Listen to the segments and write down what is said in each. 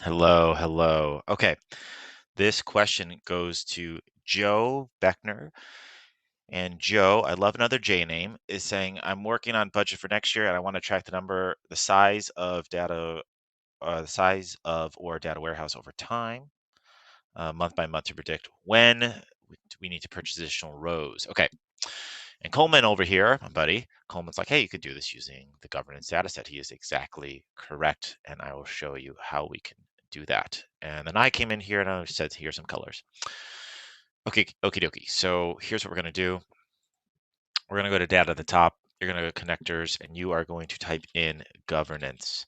Hello, hello. Okay, this question goes to Joe Beckner. And Joe, I love another J name, is saying, I'm working on budget for next year and I want to track the size of data, the size of or data warehouse over time, month by month to predict when we need to purchase additional rows. Okay. And Coleman over here, my buddy, Coleman's like, hey, you could do this using the governance data set. He is exactly correct. And I will show you how we can do that. And then I came in here and I said, here's some colors. Okay, okie dokie. So here's what we're going to do. We're going to go to data at the top. You're going to go to connectors and you are going to type in governance.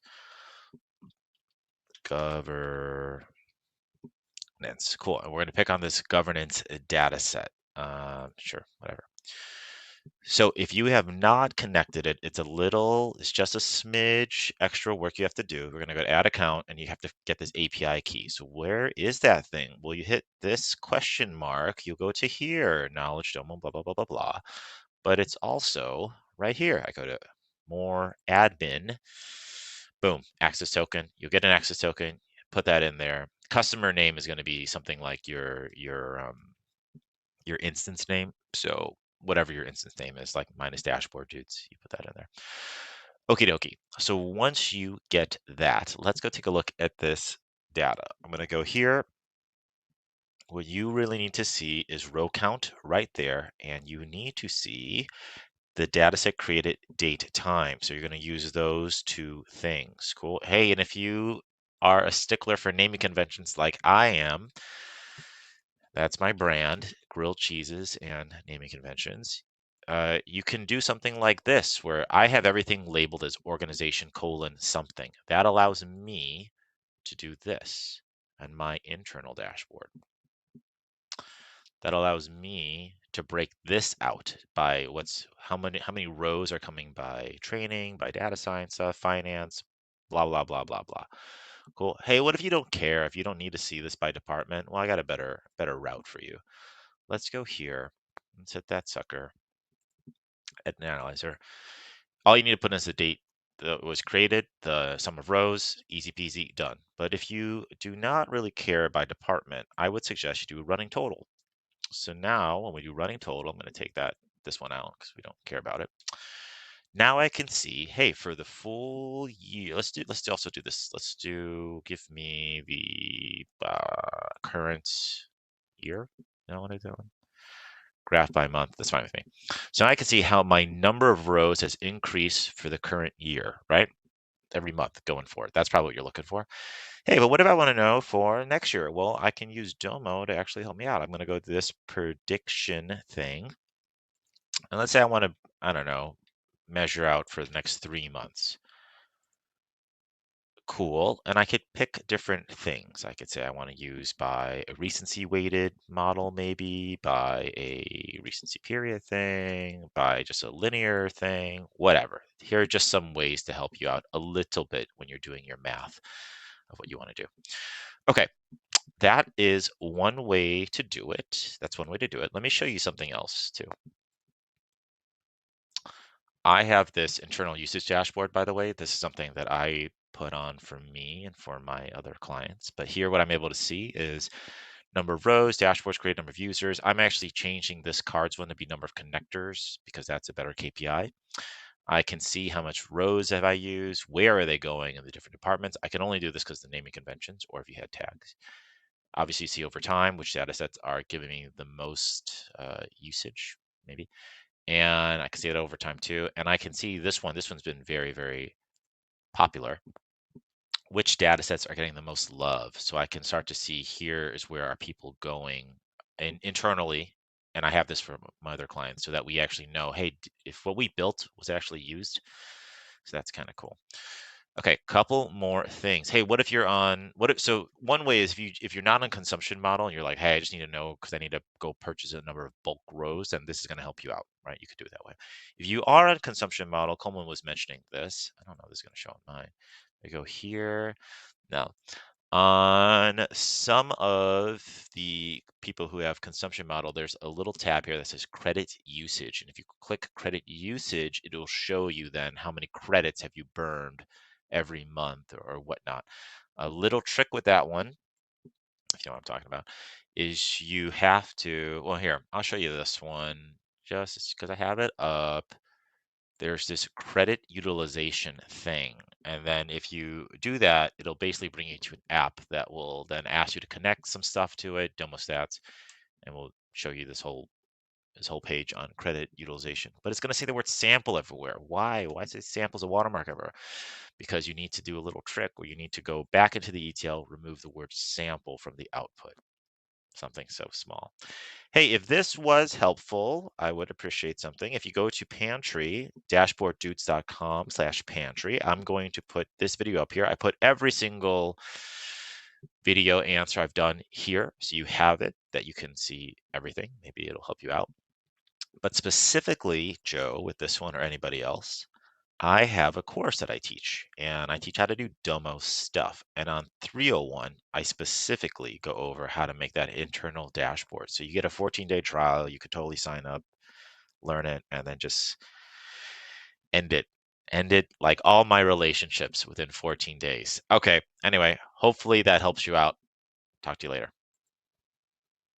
Governance. Cool. And we're going to pick on this governance data set. Sure, whatever. So if you have not connected it, it's just a smidge extra work you have to do. We're going to go to add account and you have to get this API key. So where is that thing? Well, you hit this question mark, you'll go to here, knowledge domain, blah, blah, blah, blah, blah. But it's also right here. I go to more admin, boom, access token. You'll get an access token, put that in there. Customer name is going to be something like your instance name. So whatever your instance name is, like mine is dashboard dudes, you put that in there. Okie dokie. So once you get that, let's go take a look at this data. I'm going to go here. What you really need to see is row count right there, and you need to see the data set created, date, time. So you're going to use those two things. Cool. Hey, and if you are a stickler for naming conventions like I am, that's my brand, grilled cheeses and naming conventions. You can do something like this, where I have everything labeled as organization : something. That allows me to do this on my internal dashboard. That allows me to break this out by how many rows are coming by training, by data science stuff, finance, blah, blah, blah, blah, blah. Cool. Hey, what if you don't care? If you don't need to see this by department? Well, I got a better route for you. Let's go here. Let's hit that sucker at an analyzer. All you need to put in is the date that was created, the sum of rows, easy peasy, done. But if you do not really care by department, I would suggest you do a running total. So now when we do running total, I'm going to take this one out because we don't care about it. Now I can see, hey, for the full year, let's also do this. Give me the current year. No, I want to do that one. Graph by month, that's fine with me. So now I can see how my number of rows has increased for the current year, right? Every month going forward. That's probably what you're looking for. Hey, but what if I want to know for next year? Well, I can use Domo to actually help me out. I'm going to go to this prediction thing. And let's say I want to, I don't know, measure out for the next 3 months. Cool. And I could pick different things. I could say I want to use by a recency weighted model, maybe by a recency period thing, by just a linear thing, whatever. Here are just some ways to help you out a little bit when you're doing your math of what you want to do. Okay, that is one way to do it. That's one way to do it. Let me show you something else too. I have this internal usage dashboard, by the way. This is something that I put on for me and for my other clients. But here, what I'm able to see is number of rows, dashboards created, number of users. I'm actually changing this cards one to be number of connectors because that's a better KPI. I can see how much rows have I used, where are they going in the different departments. I can only do this because the naming conventions or if you had tags. Obviously, you see over time which data sets are giving me the most usage, maybe. And I can see it over time too. And I can see this one's been very, very popular. Which data sets are getting the most love? So I can start to see here is where are people going and internally. And I have this for my other clients so that we actually know, hey, if what we built was actually used. So that's kind of cool. Okay, couple more things. Hey, what if you're on so one way is if you're not on consumption model and you're like, hey, I just need to know because I need to go purchase a number of bulk rows, then this is going to help you out, right? You could do it that way. If you are on consumption model, Coleman was mentioning this. I don't know if this is going to show on mine. I go here. Now, on some of the people who have consumption model, there's a little tab here that says credit usage. And if you click credit usage, it'll show you then how many credits have you burned every month or whatnot. A little trick with that one, if you know what I'm talking about, is you have to, well, here, I'll show you this one just because I have it up. There's this credit utilization thing. And then if you do that, it'll basically bring you to an app that will then ask you to connect some stuff to it, Domo Stats, and we'll show you this whole page on credit utilization. But it's going to say the word sample everywhere. Why? Why does it say samples a watermark everywhere? Because you need to do a little trick where you need to go back into the ETL, remove the word sample from the output. Something so small. Hey, if this was helpful, I would appreciate something. If you go to Pantry, dashboarddudes.com/pantry, I'm going to put this video up here. I put every single video answer I've done here, so you have it, that you can see everything. Maybe it'll help you out. But specifically, Joe, with this one or anybody else, I have a course that I teach, and I teach how to do Domo stuff. And on 301, I specifically go over how to make that internal dashboard. So you get a 14-day trial. You could totally sign up, learn it, and then just end it. End it like all my relationships within 14 days. Okay. Anyway, hopefully that helps you out. Talk to you later.